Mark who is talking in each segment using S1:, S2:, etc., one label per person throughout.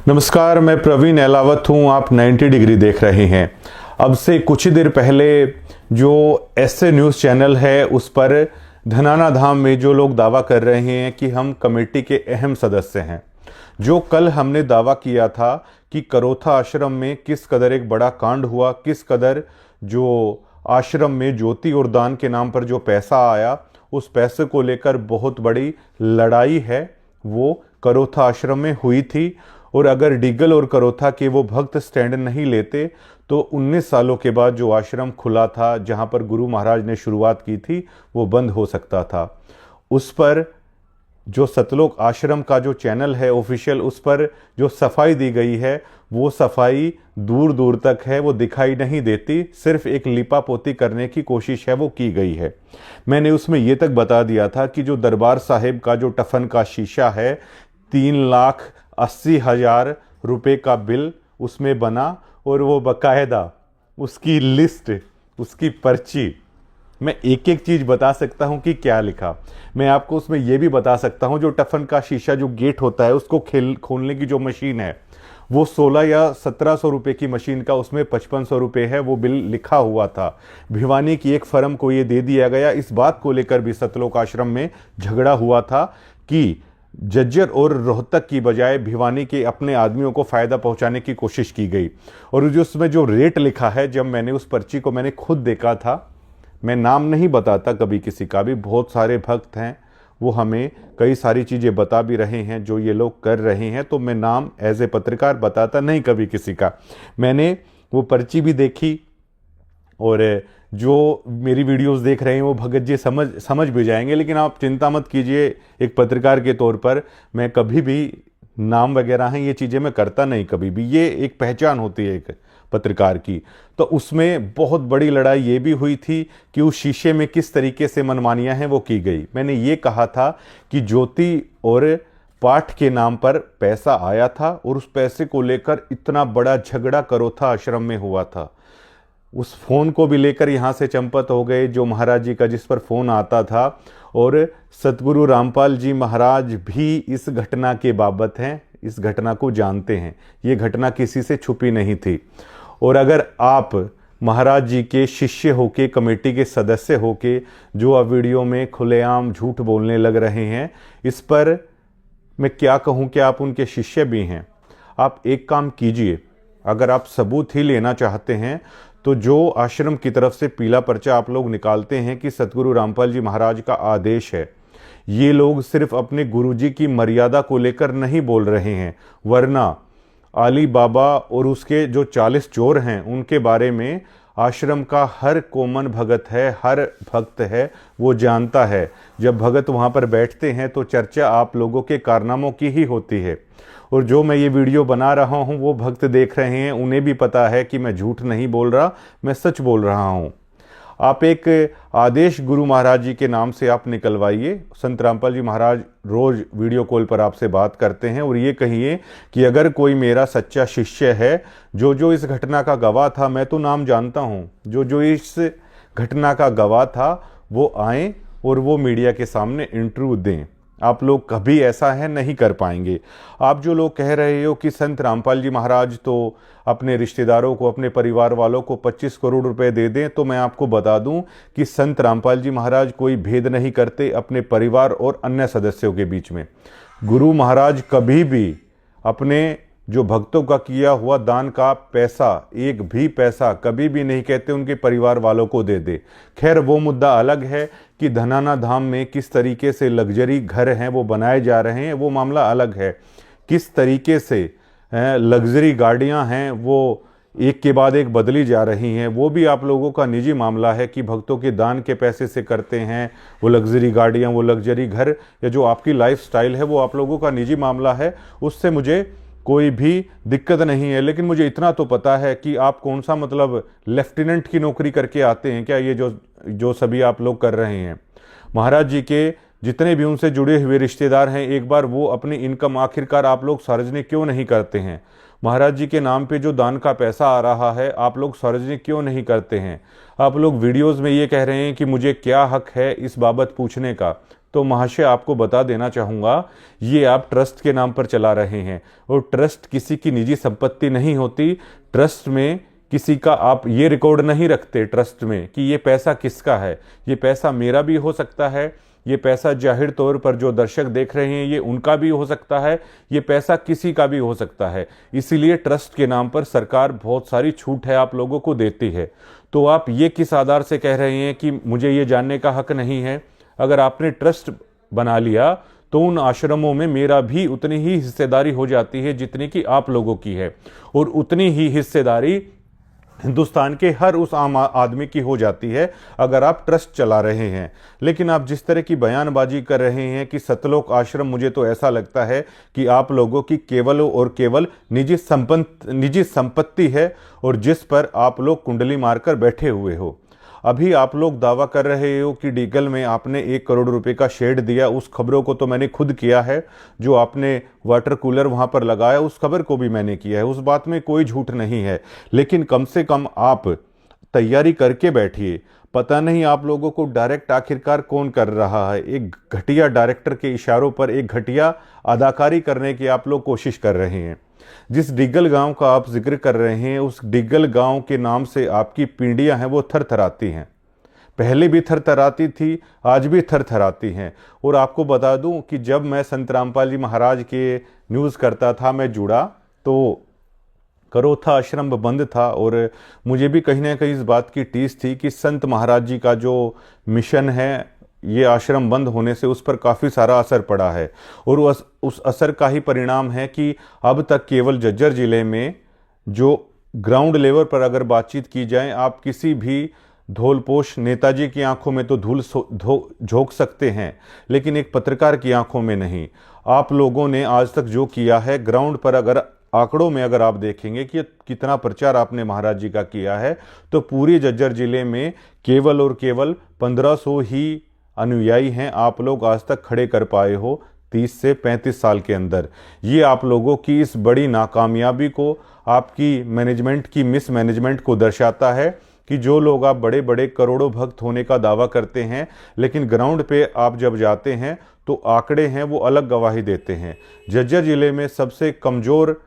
S1: नमस्कार, मैं प्रवीण एलावत हूँ। आप 90 डिग्री देख रहे हैं। अब से कुछ ही देर पहले जो ऐसे न्यूज़ चैनल है उस पर धनाना धाम में जो लोग दावा कर रहे हैं कि हम कमेटी के अहम सदस्य हैं, जो कल हमने दावा किया था कि करोथा आश्रम में किस कदर एक बड़ा कांड हुआ, किस कदर जो आश्रम में ज्योति और दान के नाम पर जो पैसा आया, उस पैसे को लेकर बहुत बड़ी लड़ाई है वो करोथा आश्रम में हुई थी। और अगर डिगल और करोथा के वो भक्त स्टैंड नहीं लेते तो 19 सालों के बाद जो आश्रम खुला था, जहाँ पर गुरु महाराज ने शुरुआत की थी, वो बंद हो सकता था। उस पर जो सतलोक आश्रम का जो चैनल है ऑफिशियल, उस पर जो सफाई दी गई है वो सफाई दूर दूर तक है, वो दिखाई नहीं देती। सिर्फ एक लिपा पोती करने की कोशिश है वो की गई है। मैंने उसमें ये तक बता दिया था कि जो दरबार साहिब का जो टफन का शीशा है, 3,80,000 रुपये का बिल उसमें बना और वो बकायदा उसकी लिस्ट, उसकी पर्ची, मैं एक एक चीज़ बता सकता हूँ कि क्या लिखा। मैं आपको उसमें ये भी बता सकता हूँ जो टफन का शीशा जो गेट होता है उसको खोलने की जो मशीन है वो 16 या 1700 रुपये की मशीन का, उसमें 5500 रुपये है, वो बिल लिखा हुआ था। भिवानी की एक फर्म को ये दे दिया गया। इस बात को लेकर भी सतलोक आश्रम में झगड़ा हुआ था कि जज्जर और रोहतक की बजाय भिवानी के अपने आदमियों को फ़ायदा पहुंचाने की कोशिश की गई। और जो उसमें जो रेट लिखा है, जब मैंने उस पर्ची को मैंने खुद देखा था, मैं नाम नहीं बताता कभी किसी का भी, बहुत सारे भक्त हैं वो हमें कई सारी चीज़ें बता भी रहे हैं जो ये लोग कर रहे हैं, तो मैं नाम एज ए पत्रकार बताता नहीं कभी किसी का। मैंने वो पर्ची भी देखी और जो मेरी वीडियोस देख रहे हैं वो भगत जी समझ भी जाएंगे। लेकिन आप चिंता मत कीजिए, एक पत्रकार के तौर पर मैं कभी भी नाम वगैरह हैं ये चीज़ें मैं करता नहीं कभी भी। ये एक पहचान होती है एक पत्रकार की। तो उसमें बहुत बड़ी लड़ाई ये भी हुई थी कि उस शीशे में किस तरीके से मनमानियाँ हैं वो की गई। मैंने ये कहा था कि ज्योति और पाठ के नाम पर पैसा आया था और उस पैसे को लेकर इतना बड़ा झगड़ा करोथा आश्रम में हुआ था। उस फ़ोन को भी लेकर यहाँ से चंपत हो गए, जो महाराज जी का जिस पर फ़ोन आता था। और सतगुरु रामपाल जी महाराज भी इस घटना के बाबत हैं, इस घटना को जानते हैं। ये घटना किसी से छुपी नहीं थी। और अगर आप महाराज जी के शिष्य होके, कमेटी के सदस्य होके जो अब वीडियो में खुलेआम झूठ बोलने लग रहे हैं, इस पर मैं क्या कहूँ कि आप उनके शिष्य भी हैं। आप एक काम कीजिए, अगर आप सबूत ही लेना चाहते हैं तो जो आश्रम की तरफ से पीला पर्चा आप लोग निकालते हैं कि सतगुरु रामपाल जी महाराज का आदेश है, ये लोग सिर्फ अपने गुरुजी की मर्यादा को लेकर नहीं बोल रहे हैं, वरना आली बाबा और उसके जो 40 चोर हैं उनके बारे में आश्रम का हर कॉमन भगत है, हर भक्त है, वो जानता है। जब भगत वहाँ पर बैठते हैं तो चर्चा आप लोगों के कारनामों की ही होती है। और जो मैं ये वीडियो बना रहा हूँ वो भक्त देख रहे हैं, उन्हें भी पता है कि मैं झूठ नहीं बोल रहा, मैं सच बोल रहा हूँ। आप एक आदेश गुरु महाराज जी के नाम से आप निकलवाइए। संत रामपाल जी महाराज रोज़ वीडियो कॉल पर आपसे बात करते हैं और ये कहिए कि अगर कोई मेरा सच्चा शिष्य है, जो जो इस घटना का गवाह था, मैं तो नाम जानता हूँ, जो जो इस घटना का गवाह था वो आए और वो मीडिया के सामने इंटरव्यू दें। आप लोग कभी ऐसा है नहीं कर पाएंगे। आप जो लोग कह रहे हो कि संत रामपाल जी महाराज तो अपने रिश्तेदारों को, अपने परिवार वालों को 25 करोड़ रुपए दे दें, तो मैं आपको बता दूं कि संत रामपाल जी महाराज कोई भेद नहीं करते अपने परिवार और अन्य सदस्यों के बीच में। गुरु महाराज कभी भी अपने जो भक्तों का किया हुआ दान का पैसा, एक भी पैसा कभी भी नहीं कहते उनके परिवार वालों को दे दे। खैर वो मुद्दा अलग है कि धनाना धाम में किस तरीके से लग्जरी घर हैं वो बनाए जा रहे हैं, वो मामला अलग है। किस तरीके से लग्जरी गाड़ियां हैं वो एक के बाद एक बदली जा रही हैं, वो भी आप लोगों का निजी मामला है कि भक्तों के दान के पैसे से करते हैं वो लग्जरी गाड़ियां, वो लग्जरी घर, या जो आपकी लाइफ स्टाइल है वो आप लोगों का निजी मामला है। उससे मुझे कोई भी दिक्कत नहीं है। लेकिन मुझे इतना तो पता है कि आप कौन सा मतलब लेफ्टिनेंट की नौकरी करके आते हैं क्या, ये जो सभी आप लोग कर रहे हैं। महाराज जी के जितने भी उनसे जुड़े हुए रिश्तेदार हैं, एक बार वो अपनी इनकम आखिरकार आप लोग सार्वजनिक क्यों नहीं करते हैं। महाराज जी के नाम पे जो दान का पैसा आ रहा है आप लोग सार्वजनिक क्यों नहीं करते हैं। आप लोग वीडियोस में ये कह रहे हैं कि मुझे क्या हक है इस बाबत पूछने का, तो महाशय आपको बता देना चाहूँगा, ये आप ट्रस्ट के नाम पर चला रहे हैं, और ट्रस्ट किसी की निजी संपत्ति नहीं होती। ट्रस्ट में किसी का आप ये रिकॉर्ड नहीं रखते ट्रस्ट में कि ये पैसा किसका है। ये पैसा मेरा भी हो सकता है, ये पैसा जाहिर तौर पर जो दर्शक देख रहे हैं ये उनका भी हो सकता है, ये पैसा किसी का भी हो सकता है। इसीलिए ट्रस्ट के नाम पर सरकार बहुत सारी छूट है आप लोगों को देती है। तो आप ये किस आधार से कह रहे हैं कि मुझे ये जानने का हक नहीं है? अगर आपने ट्रस्ट बना लिया तो उन आश्रमों में मेरा भी उतनी ही हिस्सेदारी हो जाती है जितनी कि आप लोगों की है, और उतनी ही हिस्सेदारी हिंदुस्तान के हर उस आम आदमी की हो जाती है अगर आप ट्रस्ट चला रहे हैं। लेकिन आप जिस तरह की बयानबाजी कर रहे हैं कि सतलोक आश्रम, मुझे तो ऐसा लगता है कि आप लोगों की केवल और केवल निजी संपत्ति है, और जिस पर आप लोग कुंडली मारकर बैठे हुए हो। अभी आप लोग दावा कर रहे हो कि डीगल में आपने 1 करोड़ रुपए का शेड दिया, उस खबरों को तो मैंने खुद किया है। जो आपने वाटर कूलर वहां पर लगाया उस खबर को भी मैंने किया है, उस बात में कोई झूठ नहीं है। लेकिन कम से कम आप तैयारी करके बैठिए। पता नहीं आप लोगों को डायरेक्ट आखिरकार कौन कर रहा है। एक घटिया डायरेक्टर के इशारों पर एक घटिया अदाकारी करने की आप लोग कोशिश कर रहे हैं। जिस डिग्गल गांव का आप जिक्र कर रहे हैं, उस डिग्गल गांव के नाम से आपकी पीढ़ियां हैं वो थरथराती हैं। पहले भी थरथराती थी, आज भी थरथराती हैं। और आपको बता दूं कि जब मैं संत रामपाल जी महाराज के न्यूज़ करता था, मैं जुड़ा तो करोथा आश्रम बंद था, और मुझे भी कहीं ना कहीं इस बात की टीस थी कि संत महाराज जी का जो मिशन है, ये आश्रम बंद होने से उस पर काफ़ी सारा असर पड़ा है। और उस असर का ही परिणाम है कि अब तक केवल झज्जर जिले में जो ग्राउंड लेवल पर अगर बातचीत की जाए, आप किसी भी धौलपोश नेताजी की आंखों में तो धूल झोंक सकते हैं, लेकिन एक पत्रकार की आंखों में नहीं। आप लोगों ने आज तक जो किया है ग्राउंड पर, अगर आंकड़ों में अगर आप देखेंगे कि कितना प्रचार आपने महाराज जी का किया है, तो पूरी झज्जर जिले में केवल और केवल 1500 ही अनुयायी हैं आप लोग आज तक खड़े कर पाए हो 30 से 35 साल के अंदर। ये आप लोगों की इस बड़ी नाकामयाबी को, आपकी मैनेजमेंट की मिस मैनेजमेंट को दर्शाता है कि जो लोग आप बड़े बड़े करोड़ों भक्त होने का दावा करते हैं, लेकिन ग्राउंड पे आप जब जाते हैं तो आंकड़े हैं वो अलग गवाही देते हैं। झज्जर जिले में सबसे कमज़ोर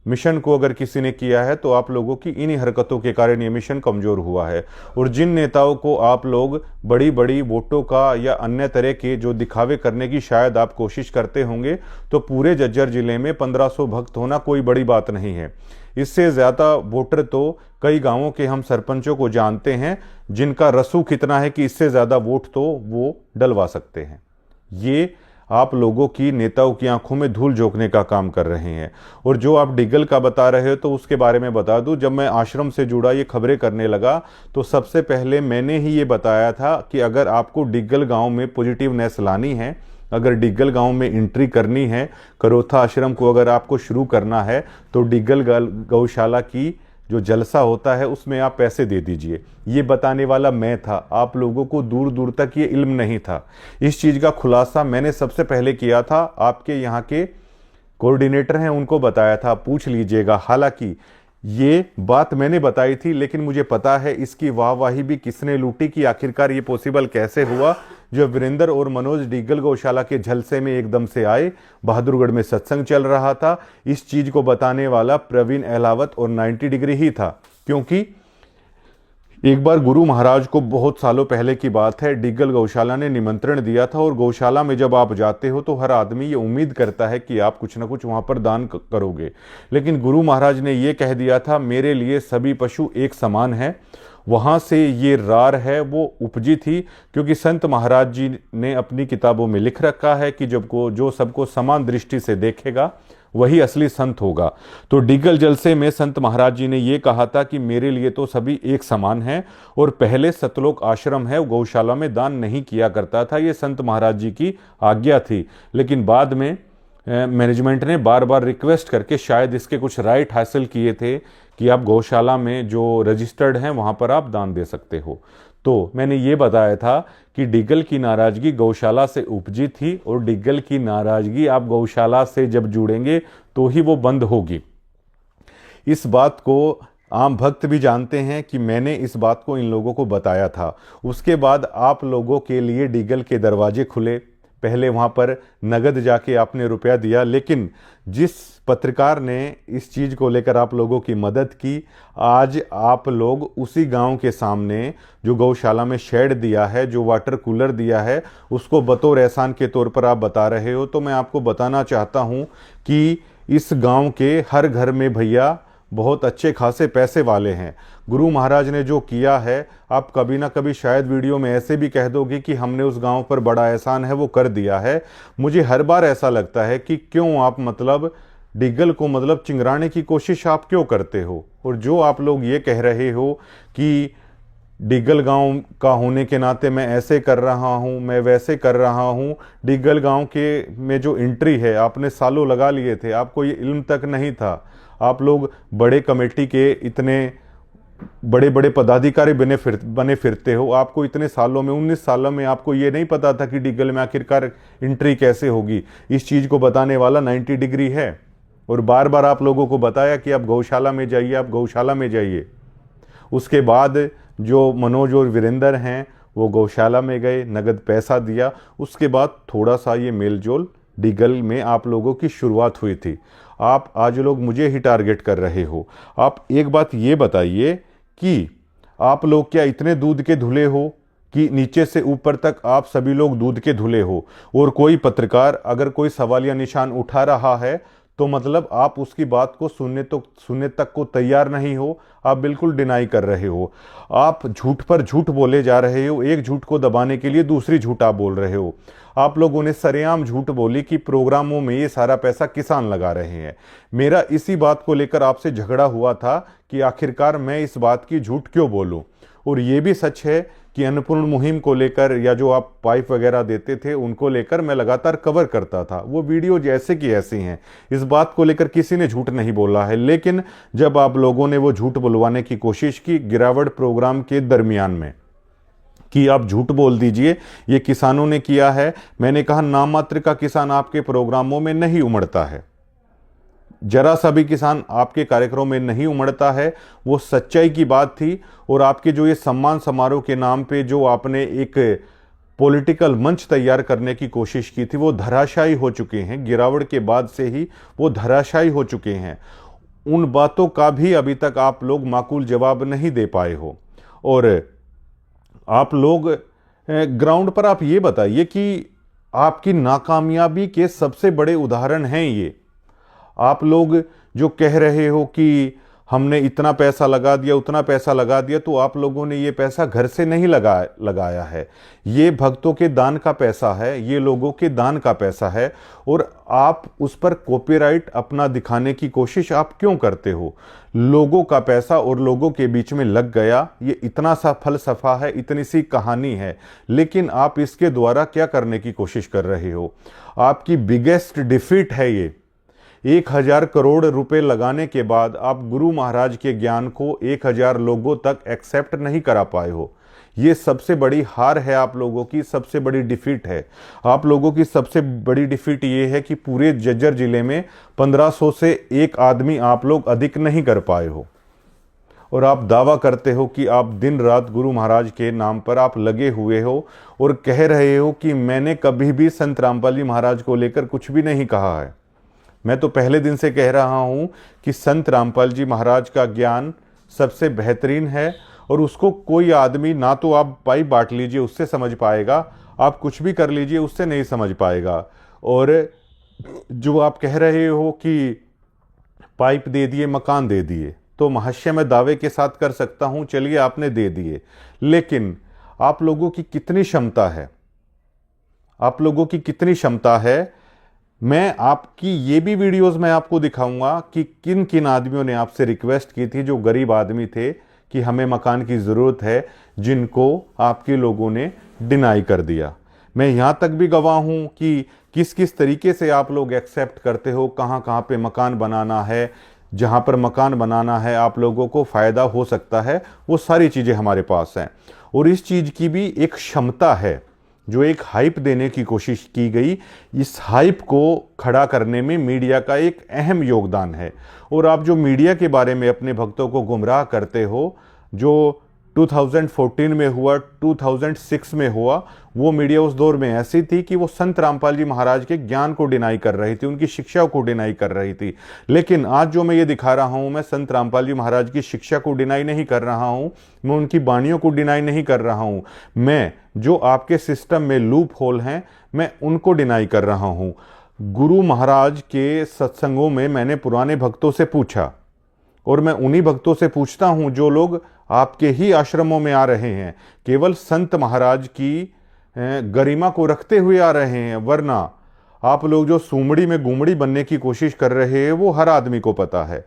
S1: मिशन को अगर किसी ने किया है तो आप लोगों की इन्हीं हरकतों के कारण ये मिशन कमज़ोर हुआ है। और जिन नेताओं को आप लोग बड़ी बड़ी वोटों का या अन्य तरह के जो दिखावे करने की शायद आप कोशिश करते होंगे, तो पूरे झज्जर जिले में 1500 भक्त होना कोई बड़ी बात नहीं है। इससे ज़्यादा वोटर तो कई गांवों के हम सरपंचों को जानते हैं जिनका रसूख इतना है कि इससे ज़्यादा वोट तो वो डलवा सकते हैं। ये आप लोगों की नेताओं की आंखों में धूल झोंकने का काम कर रहे हैं। और जो आप डिग्गल का बता रहे हो तो उसके बारे में बता दूं, जब मैं आश्रम से जुड़ा ये खबरें करने लगा तो सबसे पहले मैंने ही ये बताया था कि अगर आपको डिग्गल गांव में पॉजिटिवनेस लानी है, अगर डिग्गल गांव में एंट्री करनी है, करोथा आश्रम को अगर आपको शुरू करना है, तो डिग्गल गौशाला की जो जलसा होता है उसमें आप पैसे दे दीजिए। ये बताने वाला मैं था, आप लोगों को दूर दूर तक ये इल्म नहीं था। इस चीज़ का खुलासा मैंने सबसे पहले किया था, आपके यहाँ के कोऑर्डिनेटर हैं उनको बताया था, पूछ लीजिएगा। हालांकि ये बात मैंने बताई थी, लेकिन मुझे पता है इसकी वाहवाही भी किसने लूटी कि आखिरकार ये पॉसिबल कैसे हुआ। जो वीरेंद्र और मनोज डिग्गल गौशाला के झलसे में एकदम से आए, बहादुरगढ़ में सत्संग चल रहा था, इस चीज को बताने वाला प्रवीण अहलावत और 90 डिग्री ही था। क्योंकि एक बार गुरु महाराज को, बहुत सालों पहले की बात है, डिग्गल गौशाला ने निमंत्रण दिया था, और गौशाला में जब आप जाते हो तो हर आदमी ये उम्मीद करता है कि आप कुछ ना कुछ वहां पर दान करोगे। लेकिन गुरु महाराज ने ये कह दिया था, मेरे लिए सभी पशु एक समान है। वहाँ से ये रार है वो उपजी थी, क्योंकि संत महाराज जी ने अपनी किताबों में लिख रखा है कि जो सबको समान दृष्टि से देखेगा वही असली संत होगा। तो डिग्गल जलसे में संत महाराज जी ने ये कहा था कि मेरे लिए तो सभी एक समान हैं, और पहले सतलोक आश्रम है गौशाला में दान नहीं किया करता था, ये संत महाराज जी की आज्ञा थी। लेकिन बाद में मैनेजमेंट ने बार बार रिक्वेस्ट करके शायद इसके कुछ राइट हासिल किए थे कि आप गौशाला में जो रजिस्टर्ड हैं वहाँ पर आप दान दे सकते हो। तो मैंने ये बताया था कि डिग्गल की नाराज़गी गौशाला से उपजी थी, और डिग्गल की नाराज़गी आप गौशाला से जब जुड़ेंगे तो ही वो बंद होगी। इस बात को आम भक्त भी जानते हैं कि मैंने इस बात को इन लोगों को बताया था। उसके बाद आप लोगों के लिए डिग्गल के दरवाजे खुले। पहले वहाँ पर नगद जाके आपने रुपया दिया, लेकिन जिस पत्रकार ने इस चीज़ को लेकर आप लोगों की मदद की, आज आप लोग उसी गांव के सामने जो गौशाला में शेड दिया है, जो वाटर कूलर दिया है, उसको बतौर एहसान के तौर पर आप बता रहे हो। तो मैं आपको बताना चाहता हूँ कि इस गांव के हर घर में भैया बहुत अच्छे खासे पैसे वाले हैं। गुरु महाराज ने जो किया है, आप कभी ना कभी शायद वीडियो में ऐसे भी कह दोगे कि हमने उस गांव पर बड़ा एहसान है वो कर दिया है। मुझे हर बार ऐसा लगता है कि क्यों आप मतलब डिग्गल को मतलब चिंगराने की कोशिश आप क्यों करते हो। और जो आप लोग ये कह रहे हो कि डिग्गल गांव का होने के नाते मैं ऐसे कर रहा हूं, मैं वैसे कर रहा हूं, डिग्गल गांव के में जो एंट्री है आपने सालों लगा लिए थे, आपको ये इल्म तक नहीं था। आप लोग बड़े कमेटी के इतने बड़े बड़े पदाधिकारी बने फिरते हो, आपको इतने सालों में 19 सालों में आपको ये नहीं पता था कि डिग्गल में आखिरकार एंट्री कैसे होगी। इस चीज़ को बताने वाला 90 डिग्री है, और बार बार आप लोगों को बताया कि आप गौशाला में जाइए, आप गौशाला में जाइए। उसके बाद जो मनोज और वीरेंद्र हैं वो गौशाला में गए, नगद पैसा दिया। उसके बाद थोड़ा सा ये मेलजोल डिग्गल में आप लोगों की शुरुआत हुई थी। आप आज लोग मुझे ही टारगेट कर रहे हो। आप एक बात ये बताइए कि आप लोग क्या इतने दूध के धुले हो कि नीचे से ऊपर तक आप सभी लोग दूध के धुले हो, और कोई पत्रकार अगर कोई सवालिया निशान उठा रहा है तो मतलब आप उसकी बात को सुनने तक को तैयार नहीं हो, आप बिल्कुल डिनाई कर रहे हो। आप झूठ पर झूठ बोले जा रहे हो, एक झूठ को दबाने के लिए दूसरी झूठ आप बोल रहे हो। आप लोगों ने सरेआम झूठ बोली कि प्रोग्रामों में ये सारा पैसा किसान लगा रहे हैं। मेरा इसी बात को लेकर आपसे झगड़ा हुआ था कि आखिरकार मैं इस बात की झूठ क्यों बोलूं। और ये भी सच है कि अन्नपूर्ण मुहिम को लेकर या जो आप पाइप वगैरह देते थे उनको लेकर मैं लगातार कवर करता था, वो वीडियो जैसे कि ऐसी हैं। इस बात को लेकर किसी ने झूठ नहीं बोला है। लेकिन जब आप लोगों ने वो झूठ बुलवाने की कोशिश की गिरावट प्रोग्राम के दरमियान में कि आप झूठ बोल दीजिए, ये किसानों ने किया है, मैंने कहा नाम मात्र का किसान आपके प्रोग्रामों में नहीं उमड़ता है, जरा सा भी किसान आपके कार्यक्रमों में नहीं उमड़ता है। वो सच्चाई की बात थी। और आपके जो ये सम्मान समारोह के नाम पे जो आपने एक पॉलिटिकल मंच तैयार करने की कोशिश की थी, वो धराशायी हो चुके हैं। गिरावट के बाद से ही वो धराशायी हो चुके हैं। उन बातों का भी अभी तक आप लोग माकूल जवाब नहीं दे पाए हो। और आप लोग ग्राउंड पर आप ये बताइए कि आपकी नाकामयाबी के सबसे बड़े उदाहरण हैं ये। आप लोग जो कह रहे हो कि हमने इतना पैसा लगा दिया, उतना पैसा लगा दिया, तो आप लोगों ने ये पैसा घर से नहीं लगाया है। ये भक्तों के दान का पैसा है, ये लोगों के दान का पैसा है। और आप उस पर कॉपीराइट अपना दिखाने की कोशिश आप क्यों करते हो? लोगों का पैसा और लोगों के बीच में लग गया, ये इतना सा फलसफा है, इतनी सी कहानी है। लेकिन आप इसके द्वारा क्या करने की कोशिश कर रहे हो? आपकी बिगेस्ट डिफीट है ये। 1000 करोड़ रुपए लगाने के बाद आप गुरु महाराज के ज्ञान को 1000 लोगों तक एक्सेप्ट नहीं करा पाए हो। ये सबसे बड़ी हार है, आप लोगों की सबसे बड़ी डिफीट है। आप लोगों की सबसे बड़ी डिफीट ये है कि पूरे जज्जर जिले में 1500 से एक आदमी आप लोग अधिक नहीं कर पाए हो। और आप दावा करते हो कि आप दिन रात गुरु महाराज के नाम पर आप लगे हुए हो, और कह रहे हो कि मैंने कभी भी संत रामपाल जी महाराज को लेकर कुछ भी नहीं कहा है। मैं तो पहले दिन से कह रहा हूं कि संत रामपाल जी महाराज का ज्ञान सबसे बेहतरीन है, और उसको कोई आदमी, ना तो आप पाइप बांट लीजिए उससे समझ पाएगा, आप कुछ भी कर लीजिए उससे नहीं समझ पाएगा। और जो आप कह रहे हो कि पाइप दे दिए, मकान दे दिए, तो महाशय मैं दावे के साथ कर सकता हूं, चलिए आपने दे दिए, लेकिन आप लोगों की कितनी क्षमता है? आप लोगों की कितनी क्षमता है? मैं आपकी ये भी वीडियोस मैं आपको दिखाऊंगा कि किन किन आदमियों ने आपसे रिक्वेस्ट की थी, जो गरीब आदमी थे कि हमें मकान की ज़रूरत है, जिनको आपके लोगों ने डिनाई कर दिया। मैं यहाँ तक भी गवाह हूँ कि किस किस तरीके से आप लोग एक्सेप्ट करते हो, कहाँ कहाँ पे मकान बनाना है, जहाँ पर मकान बनाना है आप लोगों को फ़ायदा हो सकता है, वो सारी चीज़ें हमारे पास हैं। और इस चीज़ की भी एक क्षमता है, जो एक हाइप देने की कोशिश की गई, इस हाइप को खड़ा करने में मीडिया का एक अहम योगदान है। और आप जो मीडिया के बारे में अपने भक्तों को गुमराह करते हो, जो 2014 में हुआ, 2006 में हुआ, वो मीडिया उस दौर में ऐसी थी कि वो संत रामपाल जी महाराज के ज्ञान को डिनाई कर रही थी, उनकी शिक्षा को डिनाई कर रही थी। लेकिन आज जो मैं ये दिखा रहा हूँ, मैं संत रामपाल जी महाराज की शिक्षा को डिनाई नहीं कर रहा हूँ, मैं उनकी वाणियों को डिनाई नहीं कर रहा हूँ, मैं जो आपके सिस्टम में लूप होल हैं मैं उनको डिनाई कर रहा हूँ। गुरु महाराज के सत्संगों में मैंने पुराने भक्तों से पूछा, और मैं उन्हीं भक्तों से पूछता हूँ जो लोग आपके ही आश्रमों में आ रहे हैं, केवल संत महाराज की गरिमा को रखते हुए आ रहे हैं, वरना आप लोग जो सूमड़ी में गुमड़ी बनने की कोशिश कर रहे हैं वो हर आदमी को पता है।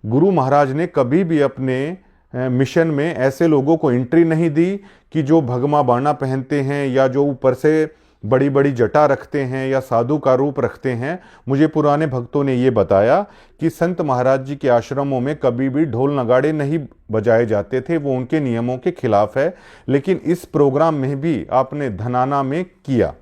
S1: गुरु महाराज ने कभी भी अपने मिशन में ऐसे लोगों को एंट्री नहीं दी कि जो भगमा बाना पहनते हैं या जो ऊपर से बड़ी बड़ी जटा रखते हैं या साधु का रूप रखते हैं। मुझे पुराने भक्तों ने ये बताया कि संत महाराज जी के आश्रमों में कभी भी ढोल नगाड़े नहीं बजाए जाते थे, वो उनके नियमों के खिलाफ है। लेकिन इस प्रोग्राम में भी आपने धनाना में किया,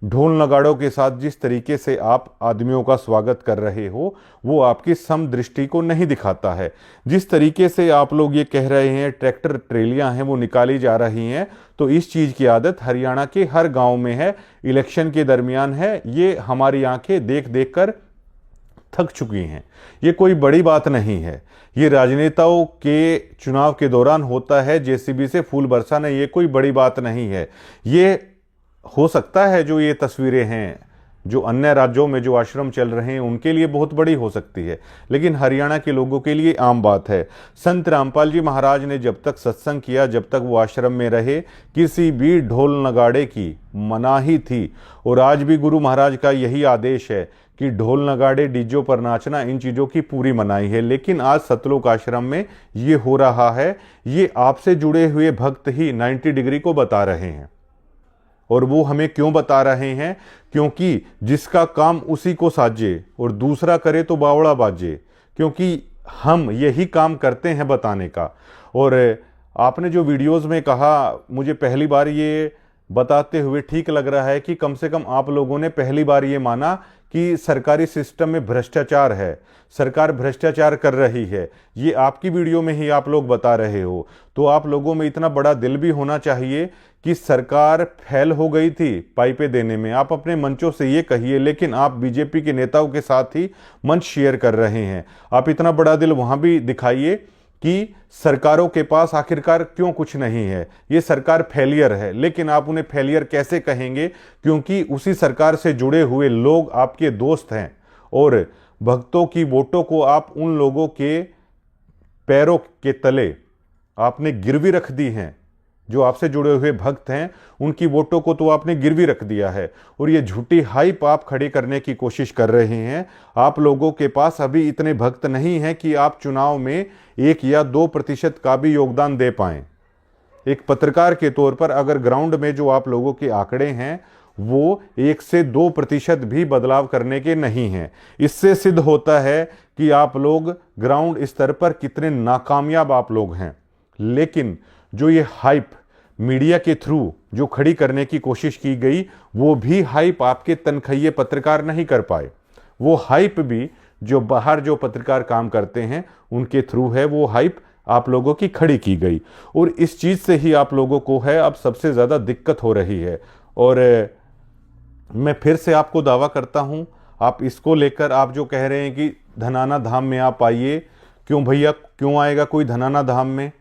S1: ढोल नगाड़ों के साथ जिस तरीके से आप आदमियों का स्वागत कर रहे हो वो आपकी समदृष्टि को नहीं दिखाता है। जिस तरीके से आप लोग ये कह रहे हैं ट्रैक्टर ट्रेलियां हैं वो निकाली जा रही हैं, तो इस चीज़ की आदत हरियाणा के हर गांव में है, इलेक्शन के दरमियान है। ये हमारी आंखें देख देख कर थक चुकी हैं। ये कोई बड़ी बात नहीं है, ये राजनेताओं के चुनाव के दौरान होता है, जेसीबी से फूल बरसाना, ये कोई बड़ी बात नहीं है। ये हो सकता है जो ये तस्वीरें हैं जो अन्य राज्यों में जो आश्रम चल रहे हैं उनके लिए बहुत बड़ी हो सकती है, लेकिन हरियाणा के लोगों के लिए आम बात है। संत रामपाल जी महाराज ने जब तक सत्संग किया, जब तक वो आश्रम में रहे, किसी भी ढोल नगाड़े की मनाही थी। और आज भी गुरु महाराज का यही आदेश है कि ढोल नगाड़े डीजों पर नाचना, इन चीज़ों की पूरी मनाही है। लेकिन आज सतलोक आश्रम में ये हो रहा है। ये आपसे जुड़े हुए भक्त ही 90 डिग्री को बता रहे हैं। और वो हमें क्यों बता रहे हैं? क्योंकि जिसका काम उसी को साजे और दूसरा करे तो बावड़ा बाजे, क्योंकि हम यही काम करते हैं बताने का। और आपने जो वीडियोस में कहा, मुझे पहली बार ये बताते हुए ठीक लग रहा है कि कम से कम आप लोगों ने पहली बार ये माना कि सरकारी सिस्टम में भ्रष्टाचार है, सरकार भ्रष्टाचार कर रही है। ये आपकी वीडियो में ही आप लोग बता रहे हो। तो आप लोगों में इतना बड़ा दिल भी होना चाहिए कि सरकार फेल हो गई थी पाइपें देने में, आप अपने मंचों से ये कहिए, लेकिन आप बीजेपी के नेताओं के साथ ही मंच शेयर कर रहे हैं। आप इतना बड़ा दिल वहां भी दिखाइए कि सरकारों के पास आखिरकार क्यों कुछ नहीं है, ये सरकार फेलियर है। लेकिन आप उन्हें फेलियर कैसे कहेंगे? क्योंकि उसी सरकार से जुड़े हुए लोग आपके दोस्त हैं, और भक्तों की वोटों को आप उन लोगों के पैरों के तले आपने गिरवी रख दी हैं। जो आपसे जुड़े हुए भक्त हैं उनकी वोटों को तो आपने गिरवी रख दिया है, और ये झूठी हाइप आप खड़ी करने की कोशिश कर रहे हैं। आप लोगों के पास अभी इतने भक्त नहीं हैं कि आप चुनाव में 1 या 2% का भी योगदान दे पाएं। एक पत्रकार के तौर पर अगर ग्राउंड में जो आप लोगों के आंकड़े हैं वो 1 से 2% भी बदलाव करने के नहीं हैं, इससे सिद्ध होता है कि आप लोग ग्राउंड स्तर पर कितने नाकामयाब आप लोग हैं। लेकिन जो ये हाइप मीडिया के थ्रू जो खड़ी करने की कोशिश की गई, वो भी हाइप आपके तनखैये पत्रकार नहीं कर पाए। वो हाइप भी जो बाहर जो पत्रकार काम करते हैं उनके थ्रू है, वो हाइप आप लोगों की खड़ी की गई। और इस चीज़ से ही आप लोगों को है अब सबसे ज़्यादा दिक्कत हो रही है। और मैं फिर से आपको दावा करता हूँ, आप इसको लेकर आप जो कह रहे हैं कि धनाना धाम में आप आइए, क्यों भैया, क्यों आएगा कोई धनाना धाम में?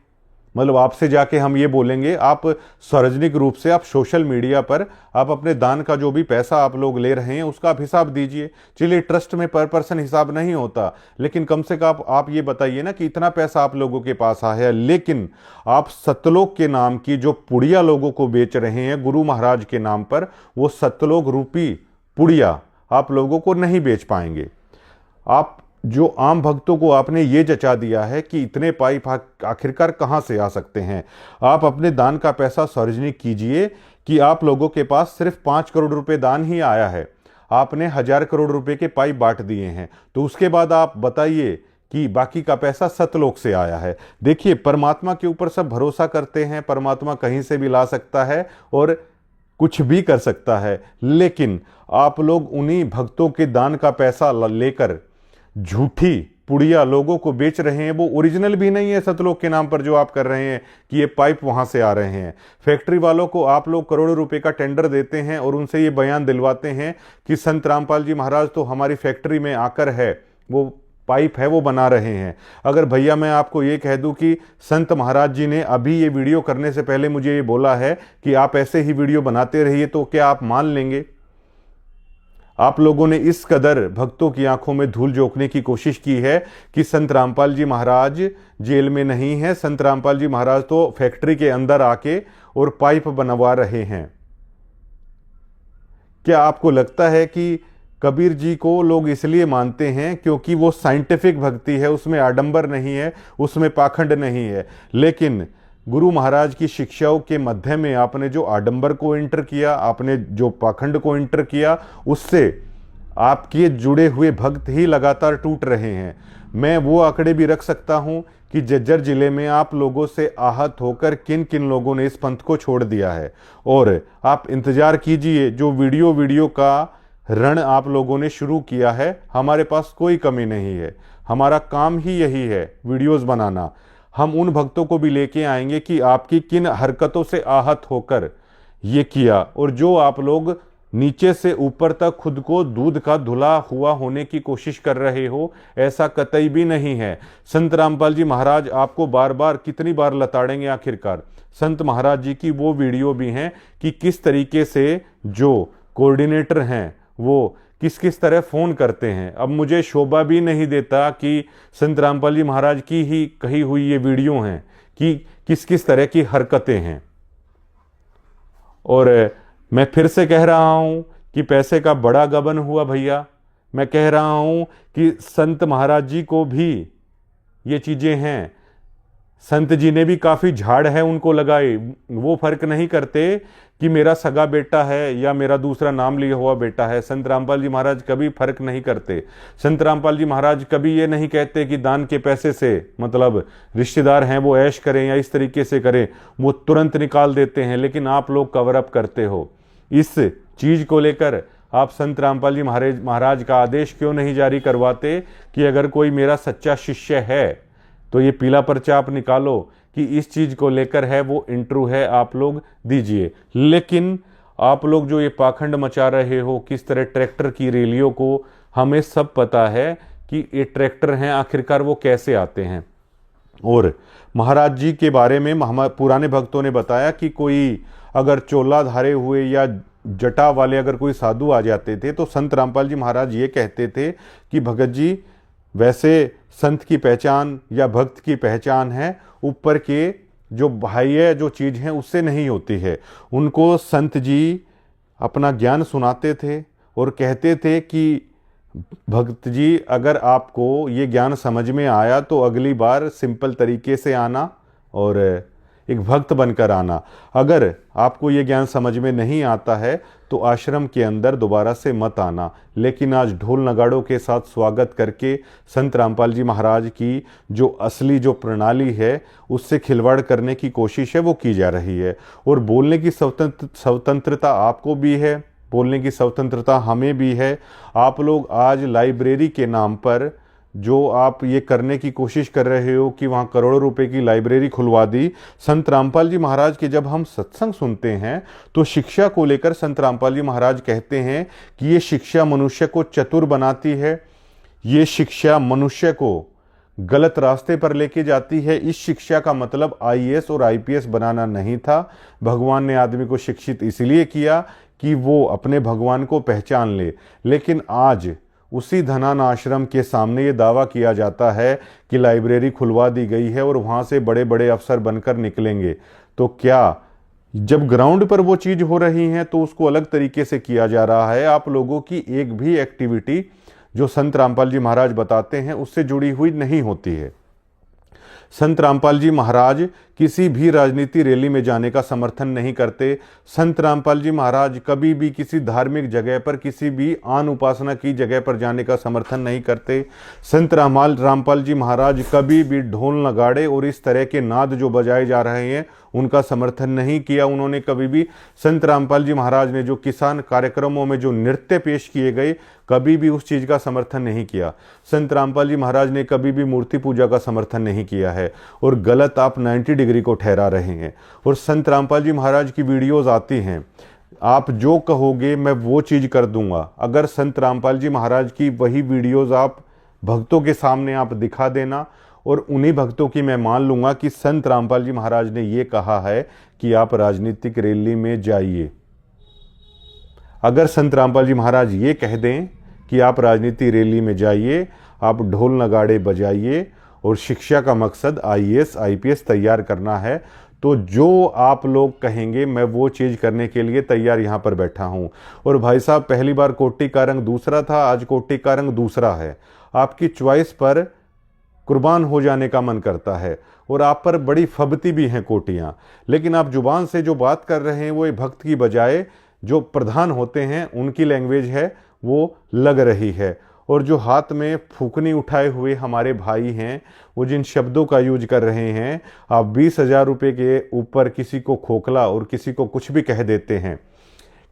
S1: मतलब आपसे जाके हम ये बोलेंगे, आप सार्वजनिक रूप से आप सोशल मीडिया पर आप अपने दान का जो भी पैसा आप लोग ले रहे हैं उसका आप हिसाब दीजिए। चलिए, ट्रस्ट में पर पर्सन हिसाब नहीं होता, लेकिन कम से कम आप ये बताइए ना कि इतना पैसा आप लोगों के पास आया है। लेकिन आप सतलोक के नाम की जो पुड़िया लोगों को बेच रहे हैं गुरु महाराज के नाम पर, वो सतलोक रूपी पुड़िया आप लोगों को नहीं बेच पाएंगे। आप जो आम भक्तों को आपने ये जचा दिया है कि इतने पाइप आखिरकार कहाँ से आ सकते हैं। आप अपने दान का पैसा सार्वजनिक कीजिए कि आप लोगों के पास सिर्फ 5 करोड़ रुपए दान ही आया है, आपने 1000 करोड़ रुपए के पाइप बांट दिए हैं, तो उसके बाद आप बताइए कि बाकी का पैसा सतलोक से आया है। देखिए, परमात्मा के ऊपर सब भरोसा करते हैं, परमात्मा कहीं से भी ला सकता है और कुछ भी कर सकता है। लेकिन आप लोग उन्हीं भक्तों के दान का पैसा लेकर झूठी पुड़िया लोगों को बेच रहे हैं वो ओरिजिनल भी नहीं है सतलोक के नाम पर जो आप कर रहे हैं कि ये पाइप वहां से आ रहे हैं। फैक्ट्री वालों को आप लोग करोड़ों रुपए का टेंडर देते हैं और उनसे ये बयान दिलवाते हैं कि संत रामपाल जी महाराज तो हमारी फैक्ट्री में आकर है वो पाइप है वो बना रहे हैं। अगर भैया मैं आपको ये कह दूं कि संत महाराज जी ने अभी ये वीडियो करने से पहले मुझे ये बोला है कि आप ऐसे ही वीडियो बनाते रहिए, तो क्या आप मान लेंगे? आप लोगों ने इस कदर भक्तों की आंखों में धूल झोंकने की कोशिश की है कि संत रामपाल जी महाराज जेल में नहीं है, संत रामपाल जी महाराज तो फैक्ट्री के अंदर आके और पाइप बनवा रहे हैं। क्या आपको लगता है कि कबीर जी को लोग इसलिए मानते हैं क्योंकि वो साइंटिफिक भक्ति है, उसमें आडंबर नहीं है, उसमें पाखंड नहीं है? लेकिन गुरु महाराज की शिक्षाओं के मध्य में आपने जो आडंबर को एंटर किया, आपने जो पाखंड को एंटर किया, उससे आपके जुड़े हुए भक्त ही लगातार टूट रहे हैं। मैं वो आंकड़े भी रख सकता हूं कि जज्जर जिले में आप लोगों से आहत होकर किन किन लोगों ने इस पंथ को छोड़ दिया है। और आप इंतजार कीजिए, जो वीडियो का रण आप लोगों ने शुरू किया है, हमारे पास कोई कमी नहीं है, हमारा काम ही यही है वीडियोस बनाना। हम उन भक्तों को भी लेके आएंगे कि आपकी किन हरकतों से आहत होकर ये किया, और जो आप लोग नीचे से ऊपर तक खुद को दूध का धुला हुआ होने की कोशिश कर रहे हो, ऐसा कतई भी नहीं है। संत रामपाल जी महाराज आपको बार बार कितनी बार लताड़ेंगे आखिरकार? संत महाराज जी की वो वीडियो भी हैं कि किस तरीके से जो कोऑर्डिनेटर हैं वो किस किस तरह फ़ोन करते हैं। अब मुझे शोभा भी नहीं देता कि संत रामपाल जी महाराज की ही कही हुई ये वीडियो हैं कि किस किस तरह की हरकतें हैं। और मैं फिर से कह रहा हूं कि पैसे का बड़ा गबन हुआ भैया। मैं कह रहा हूं कि संत महाराज जी को भी ये चीज़ें हैं, संत जी ने भी काफ़ी झाड़ है उनको लगाए। वो फर्क नहीं करते कि मेरा सगा बेटा है या मेरा दूसरा नाम लिया हुआ बेटा है। संत रामपाल जी महाराज कभी फर्क नहीं करते। संत रामपाल जी महाराज कभी ये नहीं कहते कि दान के पैसे से मतलब रिश्तेदार हैं वो ऐश करें या इस तरीके से करें, वो तुरंत निकाल देते हैं। लेकिन आप लोग कवर अप करते हो। इस चीज़ को लेकर आप संत रामपाल जी महाराज का आदेश क्यों नहीं जारी करवाते कि अगर कोई मेरा सच्चा शिष्य है तो ये पीला पर्चा आप निकालो कि इस चीज़ को लेकर है वो इंट्रू है, आप लोग दीजिए। लेकिन आप लोग जो ये पाखंड मचा रहे हो, किस तरह ट्रैक्टर की रैलियों को, हमें सब पता है कि ये ट्रैक्टर हैं, आखिरकार वो कैसे आते हैं। और महाराज जी के बारे में पुराने भक्तों ने बताया कि कोई अगर चोला धारे हुए या जटा वाले अगर कोई साधु आ जाते थे तो संत रामपाल जी महाराज ये कहते थे कि भगत जी वैसे संत की पहचान या भक्त की पहचान है ऊपर के जो बाह्य जो चीज़ है उससे नहीं होती है। उनको संत जी अपना ज्ञान सुनाते थे और कहते थे कि भक्त जी अगर आपको ये ज्ञान समझ में आया तो अगली बार सिंपल तरीके से आना और एक भक्त बनकर आना। अगर आपको ये ज्ञान समझ में नहीं आता है तो आश्रम के अंदर दोबारा से मत आना। लेकिन आज ढोल नगाड़ों के साथ स्वागत करके संत रामपाल जी महाराज की जो असली जो प्रणाली है उससे खिलवाड़ करने की कोशिश है वो की जा रही है। और बोलने की स्वतंत्रता आपको भी है, बोलने की स्वतंत्रता हमें भी है। आप लोग आज लाइब्रेरी के नाम पर जो आप ये करने की कोशिश कर रहे हो कि वहाँ करोड़ों रुपए की लाइब्रेरी खुलवा दी। संत रामपाल जी महाराज के जब हम सत्संग सुनते हैं तो शिक्षा को लेकर संत रामपाल जी महाराज कहते हैं कि ये शिक्षा मनुष्य को चतुर बनाती है, ये शिक्षा मनुष्य को गलत रास्ते पर लेके जाती है। इस शिक्षा का मतलब IAS और IPS बनाना नहीं था। भगवान ने आदमी को शिक्षित इसलिए किया कि वो अपने भगवान को पहचान ले। लेकिन आज उसी धनान आश्रम के सामने ये दावा किया जाता है कि लाइब्रेरी खुलवा दी गई है और वहाँ से बड़े बड़े अफसर बनकर निकलेंगे। तो क्या जब ग्राउंड पर वो चीज़ हो रही है तो उसको अलग तरीके से किया जा रहा है। आप लोगों की एक भी एक्टिविटी जो संत रामपाल जी महाराज बताते हैं उससे जुड़ी हुई नहीं होती है। संत रामपाल जी महाराज किसी भी राजनीति रैली में जाने का समर्थन नहीं करते। संत रामपाल जी महाराज कभी भी किसी धार्मिक जगह पर, किसी भी आन उपासना की जगह पर जाने का समर्थन नहीं करते। संत रामपाल जी महाराज कभी भी ढोल नगाड़े और इस तरह के नाद जो बजाए जा रहे हैं उनका समर्थन नहीं किया उन्होंने कभी भी। संत रामपाल जी महाराज ने जो किसान कार्यक्रमों में जो नृत्य पेश किए गए, कभी भी उस चीज़ का समर्थन नहीं किया। संत रामपाल जी महाराज ने कभी भी मूर्ति पूजा का समर्थन नहीं किया है, और गलत आप 90 डिग्री को ठहरा रहे हैं। और संत रामपाल जी महाराज की वीडियोस आती हैं, आप जो कहोगे मैं वो चीज़ कर दूंगा। अगर संत रामपाल जी महाराज की वही वीडियोस आप भक्तों के सामने आप दिखा देना, और उन्हीं भक्तों की मैं मान लूंगा कि संत रामपाल जी महाराज ने ये कहा है कि आप राजनीतिक रैली में जाइए। अगर संत रामपाल जी महाराज ये कह दें कि आप राजनीति रैली में जाइए, आप ढोल नगाड़े बजाइए और शिक्षा का मकसद आईएएस आईपीएस तैयार करना है, तो जो आप लोग कहेंगे मैं वो चीज़ करने के लिए तैयार यहाँ पर बैठा हूँ। और भाई साहब, पहली बार कोटी का रंग दूसरा था, आज कोटी का रंग दूसरा है। आपकी चॉइस पर कुर्बान हो जाने का मन करता है, और आप पर बड़ी फबती भी हैं कोटियाँ, लेकिन आप जुबान से जो बात कर रहे हैं वो एक भक्त की बजाय जो प्रधान होते हैं उनकी लैंग्वेज है वो लग रही है। और जो हाथ में फूकनी उठाए हुए हमारे भाई हैं, वो जिन शब्दों का यूज कर रहे हैं, आप 20,000 रुपये के ऊपर किसी को खोखला और किसी को कुछ भी कह देते हैं।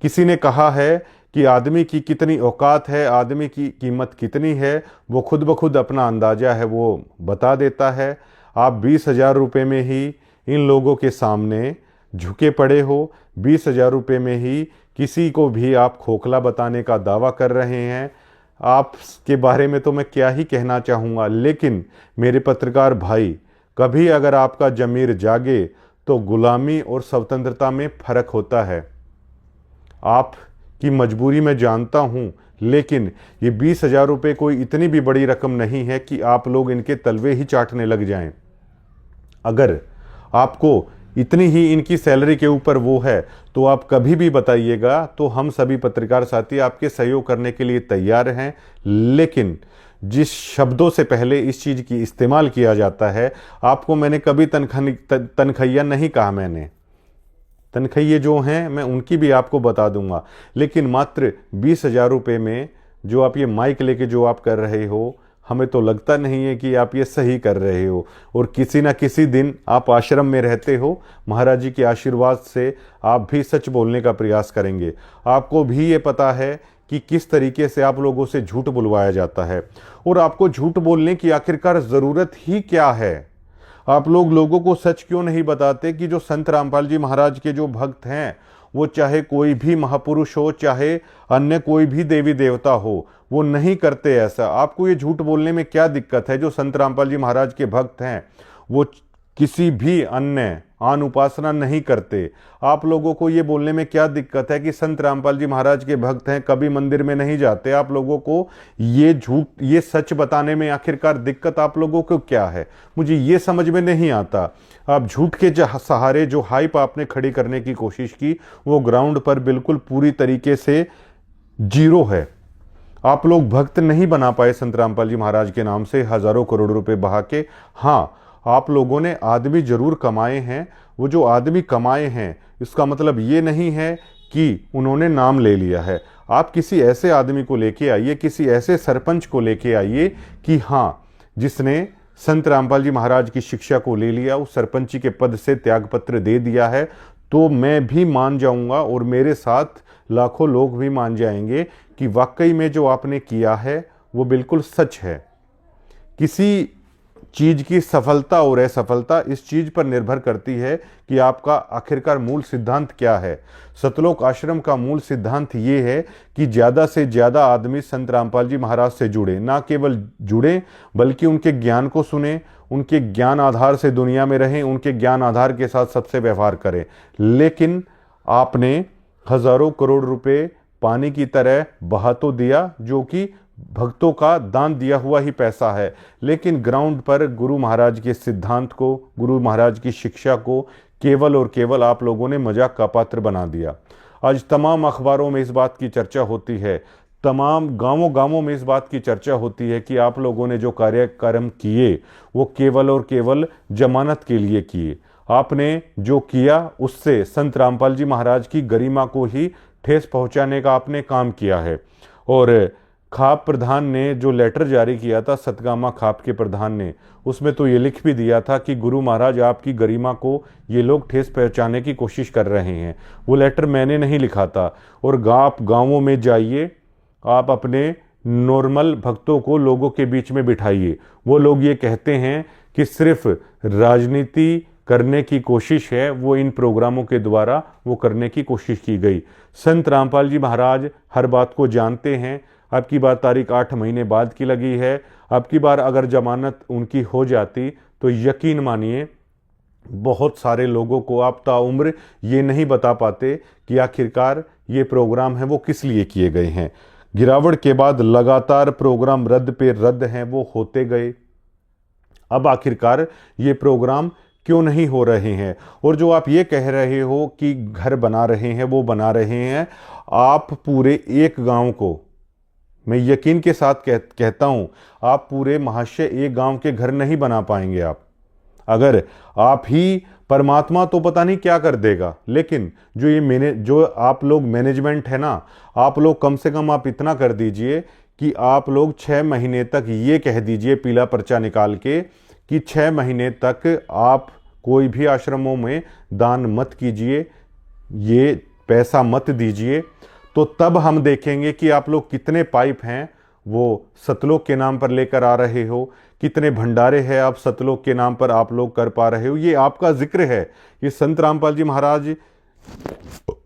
S1: किसी ने कहा है कि आदमी की कितनी औकात है, आदमी की कीमत कितनी है, वो खुद ब खुद अपना अंदाज़ा है वो बता देता है। आप 20,000 रुपये में ही इन लोगों के सामने झुके पड़े हो, 20,000 रुपये में ही किसी को भी आप खोखला बताने का दावा कर रहे हैं। आपके बारे में तो मैं क्या ही कहना चाहूँगा, लेकिन मेरे पत्रकार भाई, कभी अगर आपका ज़मीर जागे तो गुलामी और स्वतंत्रता में फ़र्क होता है। आप की मजबूरी मैं जानता हूँ, लेकिन ये 20,000 रुपये कोई इतनी भी बड़ी रकम नहीं है कि आप लोग इनके तलवे ही चाटने लग जाएं। अगर आपको इतनी ही इनकी सैलरी के ऊपर वो है तो आप कभी भी बताइएगा, तो हम सभी पत्रकार साथी आपके सहयोग करने के लिए तैयार हैं। लेकिन जिस शब्दों से पहले इस चीज़ की इस्तेमाल किया जाता है, आपको मैंने कभी तनखैया नहीं कहा। मैंने तनखैये जो हैं मैं उनकी भी आपको बता दूंगा, लेकिन मात्र 20,000 रुपये में जो आप ये माइक लेके जो आप कर रहे हो, हमें तो लगता नहीं है कि आप ये सही कर रहे हो। और किसी ना किसी दिन आप आश्रम में रहते हो, महाराज जी के आशीर्वाद से आप भी सच बोलने का प्रयास करेंगे। आपको भी ये पता है कि किस तरीके से आप लोगों से झूठ बुलवाया जाता है, और आपको झूठ बोलने की आखिरकार ज़रूरत ही क्या है। आप लोग लोगों को सच क्यों नहीं बताते कि जो संत रामपाल जी महाराज के जो भक्त हैं, वो चाहे कोई भी महापुरुष हो, चाहे अन्य कोई भी देवी देवता हो, वो नहीं करते ऐसा। आपको ये झूठ बोलने में क्या दिक्कत है? जो संत रामपाल जी महाराज के भक्त हैं वो किसी भी अन्य आन उपासना नहीं करते। आप लोगों को ये बोलने में क्या दिक्कत है कि संत रामपाल जी महाराज के भक्त हैं, कभी मंदिर में नहीं जाते? आप लोगों को ये झूठ, ये सच बताने में आखिरकार दिक्कत आप लोगों को क्या है? मुझे ये समझ में नहीं आता। आप झूठ के सहारे जो हाइप आपने खड़ी करने की कोशिश की, वो ग्राउंड पर बिल्कुल पूरी तरीके से जीरो है। आप लोग भक्त नहीं बना पाए संत रामपाल जी महाराज के नाम से हजारों करोड़ रुपए बहा के। हाँ, आप लोगों ने आदमी जरूर कमाए हैं। वो जो आदमी कमाए हैं, इसका मतलब ये नहीं है कि उन्होंने नाम ले लिया है। आप किसी ऐसे आदमी को लेके आइए, किसी ऐसे सरपंच को लेके आइए कि हाँ, जिसने संत रामपाल जी महाराज की शिक्षा को ले लिया, उस सरपंची के पद से त्यागपत्र दे दिया है, तो मैं भी मान जाऊंगा और मेरे साथ लाखों लोग भी मान जाएंगे कि वाकई में जो आपने किया है वो बिल्कुल सच है। किसी चीज़ की सफलता और असफलता इस चीज़ पर निर्भर करती है कि आपका आखिरकार मूल सिद्धांत क्या है। सतलोक आश्रम का मूल सिद्धांत ये है कि ज़्यादा से ज़्यादा आदमी संत रामपाल जी महाराज से जुड़े, ना केवल जुड़े बल्कि उनके ज्ञान को सुने, उनके ज्ञान आधार से दुनिया में रहें, उनके ज्ञान आधार के साथ सबसे व्यवहार करें। लेकिन आपने हजारों करोड़ रुपए पानी की तरह बहा तो दिया, जो कि भक्तों का दान दिया हुआ ही पैसा है, लेकिन ग्राउंड पर गुरु महाराज के सिद्धांत को, गुरु महाराज की शिक्षा को केवल और केवल आप लोगों ने मजाक का पात्र बना दिया। आज तमाम अखबारों में इस बात की चर्चा होती है, तमाम गांवों गांवों में इस बात की चर्चा होती है कि आप लोगों ने जो कार्यक्रम किए वो केवल और केवल जमानत के लिए किए। आपने जो किया उससे संत रामपाल जी महाराज की गरिमा को ही ठेस पहुंचाने का आपने काम किया है। और खाप प्रधान ने जो लेटर जारी किया था, सतगामा खाप के प्रधान ने, उसमें तो ये लिख भी दिया था कि गुरु महाराज आपकी गरिमा को ये लोग ठेस पहुंचाने की कोशिश कर रहे हैं। वो लेटर मैंने नहीं लिखा था। और आप गांवों में जाइए, आप अपने नॉर्मल भक्तों को लोगों के बीच में बिठाइए। वो लोग ये कहते हैं कि सिर्फ राजनीति करने की कोशिश है, वो इन प्रोग्रामों के द्वारा वो करने की कोशिश की गई। संत रामपाल जी महाराज हर बात को जानते हैं। अब की बार तारीख 8 महीने बाद की लगी है। अब की बार अगर जमानत उनकी हो जाती तो यकीन मानिए बहुत सारे लोगों को आप ताउम्र ये नहीं बता पाते कि आखिरकार ये प्रोग्राम है वो किस लिए किए गए हैं। गिरावट के बाद लगातार प्रोग्राम रद्द पे रद्द हैं, वो होते गए। अब आखिरकार ये प्रोग्राम क्यों नहीं हो रहे हैं? और जो आप ये कह रहे हो कि घर बना रहे हैं, वो बना रहे हैं, आप पूरे एक गांव को, मैं यकीन के साथ कहता हूं, आप पूरे महाशय एक गांव के घर नहीं बना पाएंगे। आप अगर आप ही, परमात्मा तो पता नहीं क्या कर देगा, लेकिन जो आप लोग मैनेजमेंट है ना, आप लोग कम से कम आप इतना कर दीजिए कि आप लोग 6 महीने तक ये कह दीजिए पीला पर्चा निकाल के कि 6 महीने तक आप कोई भी आश्रमों में दान मत कीजिए, ये पैसा मत दीजिए। तो तब हम देखेंगे कि आप लोग कितने पाइप हैं वो सतलोक के नाम पर लेकर आ रहे हो, कितने भंडारे हैं आप सतलोक के नाम पर आप लोग कर पा रहे हो। ये आपका जिक्र है, ये संत रामपाल जी महाराज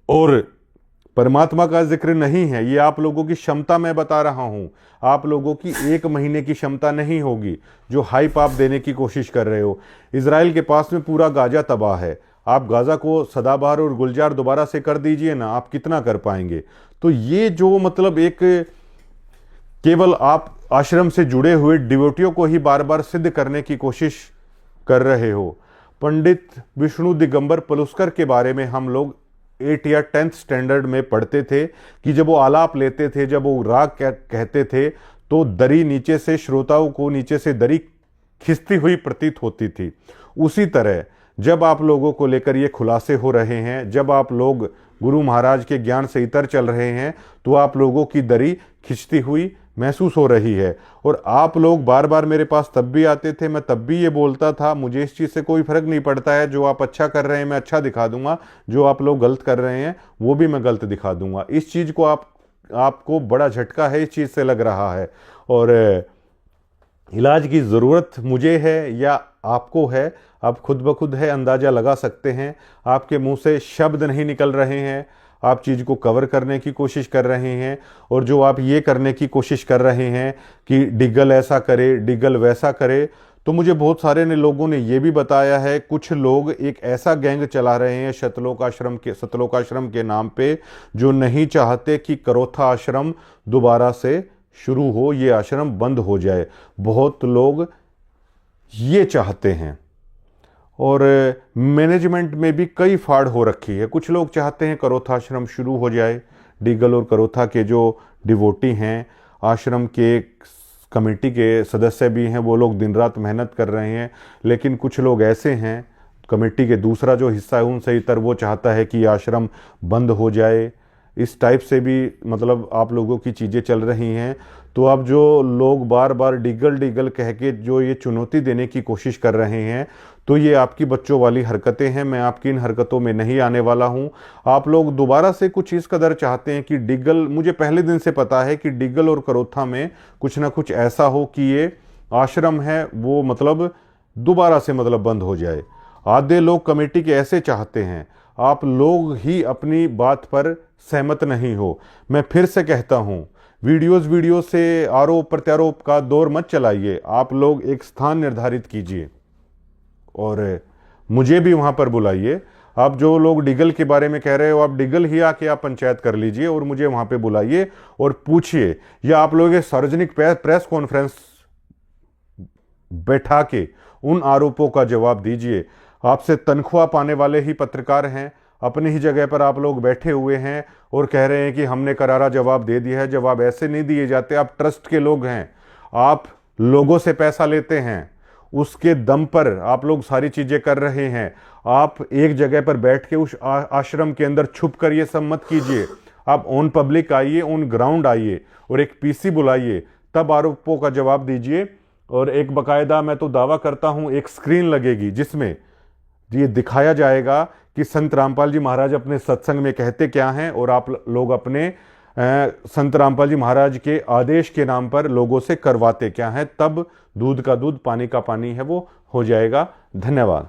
S1: और परमात्मा का जिक्र नहीं है। ये आप लोगों की क्षमता मैं बता रहा हूं। आप लोगों की 1 महीने की क्षमता नहीं होगी जो हाइप आप देने की कोशिश कर रहे हो। इजराइल के पास में पूरा गाजा तबाह है, आप गाजा को सदाबहार और गुलजार दोबारा से कर दीजिए ना, आप कितना कर पाएंगे? तो ये जो मतलब एक केवल आप आश्रम से जुड़े हुए डिवोटियों को ही बार बार सिद्ध करने की कोशिश कर रहे हो। पंडित विष्णु दिगंबर पलुस्कर के बारे में हम लोग 8 या 10th स्टैंडर्ड में पढ़ते थे कि जब वो आलाप लेते थे, जब वो राग कहते थे, तो दरी नीचे से, श्रोताओं को नीचे से दरी खिंचती हुई प्रतीत होती थी। उसी तरह जब आप लोगों को लेकर ये खुलासे हो रहे हैं, जब आप लोग गुरु महाराज के ज्ञान से इतर चल रहे हैं, तो आप लोगों की दरी खिंचती हुई महसूस हो रही है। और आप लोग बार बार मेरे पास तब भी आते थे, मैं तब भी ये बोलता था मुझे इस चीज़ से कोई फर्क नहीं पड़ता है, जो आप अच्छा कर रहे हैं मैं अच्छा दिखा दूंगा, जो आप लोग गलत कर रहे हैं वो भी मैं गलत दिखा दूंगा। इस चीज़ को आपको बड़ा झटका है, इस चीज़ से लग रहा है। और इलाज की ज़रूरत मुझे है या आपको है, आप खुद ब खुद है अंदाज़ा लगा सकते हैं। आपके मुंह से शब्द नहीं निकल रहे हैं, आप चीज़ को कवर करने की कोशिश कर रहे हैं। और जो आप ये करने की कोशिश कर रहे हैं कि डिग्गल ऐसा करे, डिग्गल वैसा करे, तो मुझे बहुत सारे लोगों ने ये भी बताया है, कुछ लोग एक ऐसा गैंग चला रहे हैं सतलोक आश्रम के नाम पे, जो नहीं चाहते कि करोथा आश्रम दोबारा से शुरू हो, ये आश्रम बंद हो जाए। बहुत लोग ये चाहते हैं। और मैनेजमेंट में भी कई फाड़ हो रखी है। कुछ लोग चाहते हैं करोथा आश्रम शुरू हो जाए। डिग्गल और करोथा के जो डिवोटी हैं, आश्रम के कमेटी के सदस्य भी हैं, वो लोग दिन रात मेहनत कर रहे हैं। लेकिन कुछ लोग ऐसे हैं, कमेटी के दूसरा जो हिस्सा है उनसे इतर, वो चाहता है कि आश्रम बंद हो जाए। इस टाइप से भी मतलब आप लोगों की चीज़ें चल रही हैं। तो अब जो लोग बार बार डिग्गल कह के जो ये चुनौती देने की कोशिश कर रहे हैं, तो ये आपकी बच्चों वाली हरकतें हैं। मैं आपकी इन हरकतों में नहीं आने वाला हूं। आप लोग दोबारा से कुछ इस कदर चाहते हैं कि डिग्गल, मुझे पहले दिन से पता है कि डिग्गल और करोथा में कुछ ना कुछ ऐसा हो कि ये आश्रम है वो मतलब दोबारा से मतलब बंद हो जाए। आधे लोग कमेटी के ऐसे चाहते हैं। आप लोग ही अपनी बात पर सहमत नहीं हो। मैं फिर से कहता हूं, वीडियो से आरोप प्रत्यारोप का दौर मत चलाइए। आप लोग एक स्थान निर्धारित कीजिए और मुझे भी वहां पर बुलाइए। आप जो लोग डिग्गल के बारे में कह रहे हो, आप डिग्गल ही आके आप पंचायत कर लीजिए और मुझे वहां पे बुलाइए और पूछिए, या आप लोग एक सार्वजनिक प्रेस कॉन्फ्रेंस बैठा के उन आरोपों का जवाब दीजिए। आपसे तनख्वाह पाने वाले ही पत्रकार हैं, अपनी ही जगह पर आप लोग बैठे हुए हैं और कह रहे हैं कि हमने करारा जवाब दे दिया है। जवाब ऐसे नहीं दिए जाते। आप ट्रस्ट के लोग हैं, आप लोगों से पैसा लेते हैं उसके दम पर आप लोग सारी चीजें कर रहे हैं। आप एक जगह पर बैठ के उस आश्रम के अंदर छुप कर ये सब मत कीजिए। आप ऑन पब्लिक आइए, ऑन ग्राउंड आइए और एक पीसी बुलाइए, तब आरोपों का जवाब दीजिए। और एक बकायदा मैं तो दावा करता हूं एक स्क्रीन लगेगी जिसमें ये दिखाया जाएगा कि संत रामपाल जी महाराज अपने सत्संग में कहते क्या हैं और आप लोग अपने संत रामपाल जी महाराज के आदेश के नाम पर लोगों से करवाते क्या हैं। तब दूध का दूध पानी का पानी है वो हो जाएगा। धन्यवाद।